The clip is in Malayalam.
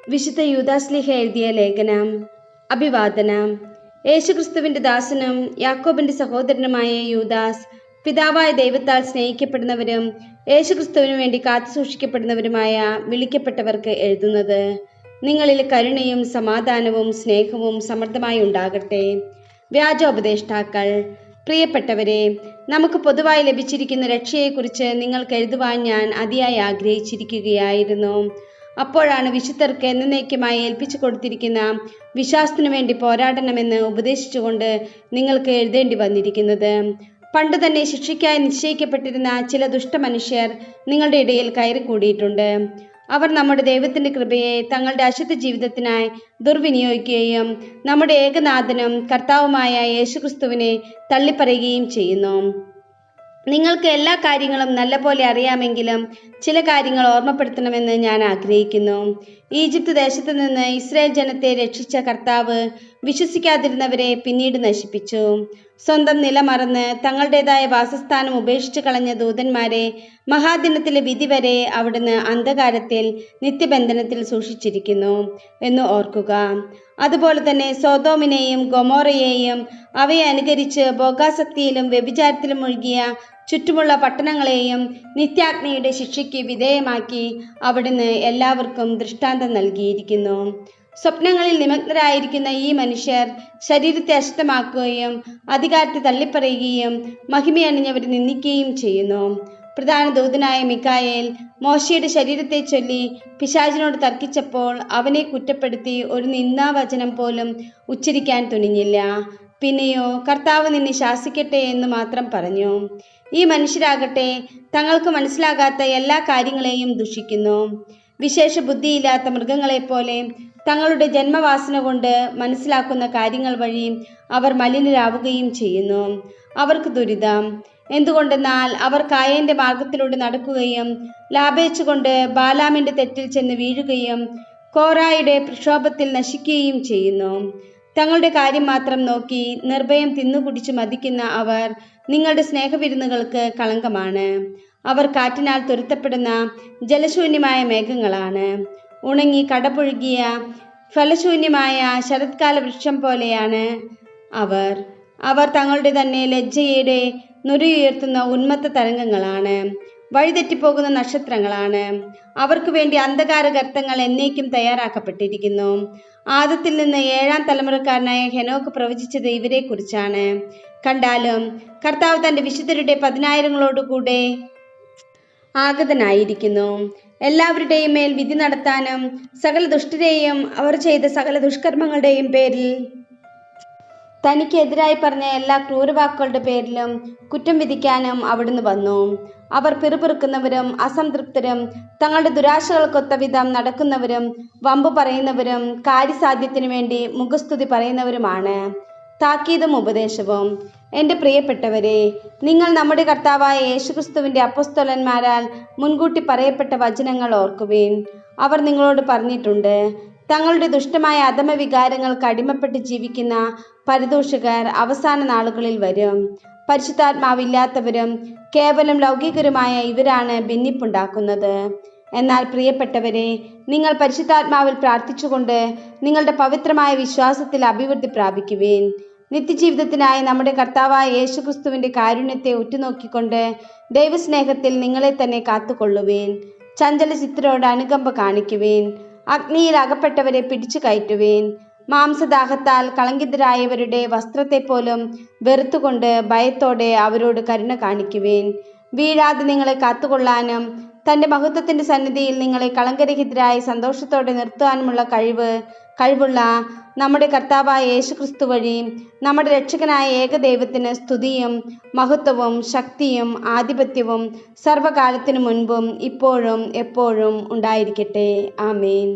വിശുദ്ധ യൂദാശ്ലീഹ എഴുതിയ ലേഖനം. അഭിവാദനം. യേശുക്രിസ്തുവിന്റെ ദാസനും യാക്കോബിന്റെ സഹോദരനുമായ യൂദാസ്, പിതാവായ ദൈവത്താൽ സ്നേഹിക്കപ്പെടുന്നവരും യേശുക്രിസ്തുവിനു വേണ്ടി കാത്തുസൂക്ഷിക്കപ്പെടുന്നവരുമായ വിളിക്കപ്പെട്ടവർക്ക് എഴുതുന്നത്. നിങ്ങളിൽ കരുണയും സമാധാനവും സ്നേഹവും സമൃദ്ധമായി ഉണ്ടാകട്ടെ. വ്യാജോപദേഷ്ടാക്കൾ. പ്രിയപ്പെട്ടവരെ, നമുക്ക് പൊതുവായി ലഭിച്ചിരിക്കുന്ന രക്ഷയെക്കുറിച്ച് നിങ്ങൾക്ക് എഴുതുവാൻ ഞാൻ അതിയായി ആഗ്രഹിച്ചിരിക്കുകയായിരുന്നു. അപ്പോഴാണ് വിശുദ്ധർക്ക് എന്നേക്കുമായി ഏൽപ്പിച്ചു കൊടുത്തിരിക്കുന്ന വിശ്വാസത്തിനു വേണ്ടി പോരാടണമെന്ന് ഉപദേശിച്ചുകൊണ്ട് നിങ്ങൾക്ക് എഴുതേണ്ടി വന്നിരിക്കുന്നത്. പണ്ട് തന്നെ ശിക്ഷയ്ക്കായി നിശ്ചയിക്കപ്പെട്ടിരുന്ന ചില ദുഷ്ടമനുഷ്യർ നിങ്ങളുടെ ഇടയിൽ കയറിക്കൂടിയിട്ടുണ്ട്. അവർ നമ്മുടെ ദൈവത്തിന്റെ കൃപയെ തങ്ങളുടെ അശുദ്ധ ജീവിതത്തിനായി ദുർവിനിയോഗിക്കുകയും നമ്മുടെ ഏകനാഥനും കർത്താവുമായ യേശുക്രിസ്തുവിനെ തള്ളിപ്പറയുകയും ചെയ്യുന്നു. നിങ്ങൾക്ക് എല്ലാ കാര്യങ്ങളും നല്ലപോലെ അറിയാമെങ്കിലും ചില കാര്യങ്ങൾ ഓർമ്മപ്പെടുത്തണമെന്ന് ഞാൻ ആഗ്രഹിക്കുന്നു. ഈജിപ്ത് ദേശത്ത് നിന്ന് ഇസ്രായേൽ ജനത്തെ രക്ഷിച്ച കർത്താവ് വിശ്വസിക്കാതിരുന്നവരെ പിന്നീട് നശിപ്പിച്ചു. സ്വന്തം നില മറന്ന് തങ്ങളുടേതായ വാസസ്ഥാനം ഉപേക്ഷിച്ചു കളഞ്ഞ ദൂതന്മാരെ മഹാദിനത്തിലെ വിധി വരെ അവിടുന്ന് അന്ധകാരത്തിൽ നിത്യബന്ധനത്തിൽ സൂക്ഷിച്ചിരിക്കുന്നു എന്ന് ഓർക്കുക. അതുപോലെ തന്നെ സോദോമിനെയും ഗൊമോറയെയും അവയെ അനുകരിച്ച് ഭോഗാസക്തിയിലും വ്യഭിചാരത്തിലും മുഴുകിയ ചുറ്റുമുള്ള പട്ടണങ്ങളെയും നിത്യാഗ്നിയുടെ ശിക്ഷയ്ക്ക് വിധേയമാക്കി അവിടുന്ന് എല്ലാവർക്കും ദൃഷ്ടാന്തം നൽകിയിരിക്കുന്നു. സ്വപ്നങ്ങളിൽ നിമഗ്നരായിരിക്കുന്ന ഈ മനുഷ്യർ ശരീരത്തെ അശുദ്ധമാക്കുകയും അധികാരത്തെ തള്ളിപ്പറയുകയും മഹിമയണിഞ്ഞവരെ നിന്ദിക്കുകയും ചെയ്യുന്നു. പ്രധാന ദൂതനായ മിഖായേൽ മോശയുടെ ശരീരത്തെ ചൊല്ലി പിശാചിനോട് തർക്കിച്ചപ്പോൾ അവനെ കുറ്റപ്പെടുത്തി ഒരു നിന്ദാവചനം പോലും ഉച്ചരിക്കാൻ തുനിഞ്ഞില്ല. പിന്നെയോ കർത്താവ് നിന്നെ ശാസിക്കട്ടെ എന്ന് മാത്രം പറഞ്ഞു. ഈ മനുഷ്യരാകട്ടെ തങ്ങൾക്ക് മനസ്സിലാകാത്ത എല്ലാ കാര്യങ്ങളെയും ദുഷിക്കുന്നു. വിശേഷ ബുദ്ധിയില്ലാത്ത മൃഗങ്ങളെപ്പോലെ തങ്ങളുടെ ജന്മവാസന കൊണ്ട് മനസ്സിലാക്കുന്ന കാര്യങ്ങൾ വഴി അവർ മലിനരാവുകയും ചെയ്യുന്നു. അവർക്ക് ദുരിതം. എന്തുകൊണ്ടെന്നാൽ അവർ കായന്റെ മാർഗത്തിലൂടെ നടക്കുകയും ലാഭേച്ഛകൊണ്ട് ബാലാമിന്റെ തെറ്റിൽ ചെന്ന് വീഴുകയും കോറായുടെ പ്രക്ഷോഭത്തിൽ നശിക്കുകയും ചെയ്യുന്നു. തങ്ങളുടെ കാര്യം മാത്രം നോക്കി നിർഭയം തിന്നുകുടിച്ച് മതിക്കുന്ന അവർ നിങ്ങളുടെ സ്നേഹവിരുന്നുകൾക്ക് കളങ്കമാണ്. അവർ കാറ്റിനാൽ തുരത്തപ്പെടുന്ന ജലശൂന്യമായ മേഘങ്ങളാണ്. ഉണങ്ങി കടപുഴുകിയ ഫലശൂന്യമായ ശരത്കാല വൃക്ഷം പോലെയാണ് അവർ. അവർ തങ്ങളുടെ തന്നെ ലജ്ജയുടെ നുരയുയർത്തുന്ന ഉന്മത്ത തരംഗങ്ങളാണ്. വഴിതെറ്റിപ്പോകുന്ന നക്ഷത്രങ്ങളാണ്. അവർക്ക് വേണ്ടി അന്ധകാര ഗർത്തങ്ങൾ എന്നേക്കും തയ്യാറാക്കപ്പെട്ടിരിക്കുന്നു. ആദത്തിൽ നിന്ന് 7-ാം തലമുറക്കാരനായ ഹെനോക്ക് പ്രവചിച്ചത് ഇവരെ കുറിച്ചാണ്. കണ്ടാലും കർത്താവ് തന്റെ വിശുദ്ധരുടെ 10,000-ങ്ങളോടുകൂടെ ആഗതനായിരിക്കുന്നു. എല്ലാവരുടെയും മേൽ വിധി നടത്താനും സകല ദുഷ്ടരെയും അവർ ചെയ്ത സകല ദുഷ്കർമ്മങ്ങളുടെയും പേരിൽ തനിക്കെതിരായി പറഞ്ഞ എല്ലാ ക്രൂരവാക്കുകളുടെ പേരിലും കുറ്റം വിധിക്കാനും അവിടുന്ന് വന്നു. അവർ പിറുപിറുക്കുന്നവരും അസംതൃപ്തരും തങ്ങളുടെ ദുരാശകൾക്കൊത്ത വിധം നടക്കുന്നവരും വമ്പ് പറയുന്നവരും കാര്യസാധ്യത്തിനു വേണ്ടി മുഖസ്തുതി പറയുന്നവരുമാണ്. താക്കീതും ഉപദേശവും. എൻ്റെ പ്രിയപ്പെട്ടവരെ, നിങ്ങൾ നമ്മുടെ കർത്താവായ യേശുക്രിസ്തുവിൻ്റെ അപ്പോസ്തലന്മാരാൽ മുൻകൂട്ടി പറയപ്പെട്ട വചനങ്ങൾ ഓർക്കുവിൻ. അവർ നിങ്ങളോട് പറഞ്ഞിട്ടുണ്ട്, തങ്ങളുടെ ദുഷ്ടമായ അധമവികാരങ്ങൾക്ക് അടിമപ്പെട്ട് ജീവിക്കുന്ന പരിദൂഷകർ അവസാന നാളുകളിൽ വരും. പരിശുദ്ധാത്മാവില്ലാത്തവരും കേവലം ലൗകികരുമായ ഇവരാണ് ഭിന്നിപ്പുണ്ടാക്കുന്നത്. എന്നാൽ പ്രിയപ്പെട്ടവരെ, നിങ്ങൾ പരിശുദ്ധാത്മാവിൽ പ്രാർത്ഥിച്ചുകൊണ്ട് നിങ്ങളുടെ പവിത്രമായ വിശ്വാസത്തിൽ അഭിവൃദ്ധി പ്രാപിക്കുവിൻ. നിത്യജീവിതത്തിനായി നമ്മുടെ കർത്താവായ യേശുക്രിസ്തുവിൻ്റെ കാരുണ്യത്തെ ഉറ്റുനോക്കിക്കൊണ്ട് ദൈവസ്നേഹത്തിൽ നിങ്ങളെ തന്നെ കാത്തുകൊള്ളുവിൻ. ചഞ്ചല ചിത്തരോട് അനുകമ്പ കാണിക്കുവിൻ. അഗ്നിയിൽ അകപ്പെട്ടവരെ പിടിച്ചു കയറ്റുവിൻ. മാംസദാഹത്താൽ കളങ്കിതരായവരുടെ വസ്ത്രത്തെ പോലും വെറുത്തുകൊണ്ട് ഭയത്തോടെ അവരോട് കരുണ കാണിക്കുവിൻ. വീഴാതെ നിങ്ങളെ കാത്തുകൊള്ളാനും തൻ്റെ മഹത്വത്തിൻ്റെ സന്നിധിയിൽ നിങ്ങളെ കളങ്കരഹിതരായി സന്തോഷത്തോടെ നിർത്തുവാനുമുള്ള കഴിവുള്ള നമ്മുടെ കർത്താവായ യേശുക്രിസ്തു വഴി നമ്മുടെ രക്ഷകനായ ഏകദൈവത്തിന് സ്തുതിയും മഹത്വവും ശക്തിയും ആധിപത്യവും സർവകാലത്തിനു മുൻപും ഇപ്പോഴും എപ്പോഴും ഉണ്ടായിരിക്കട്ടെ. ആമേൻ.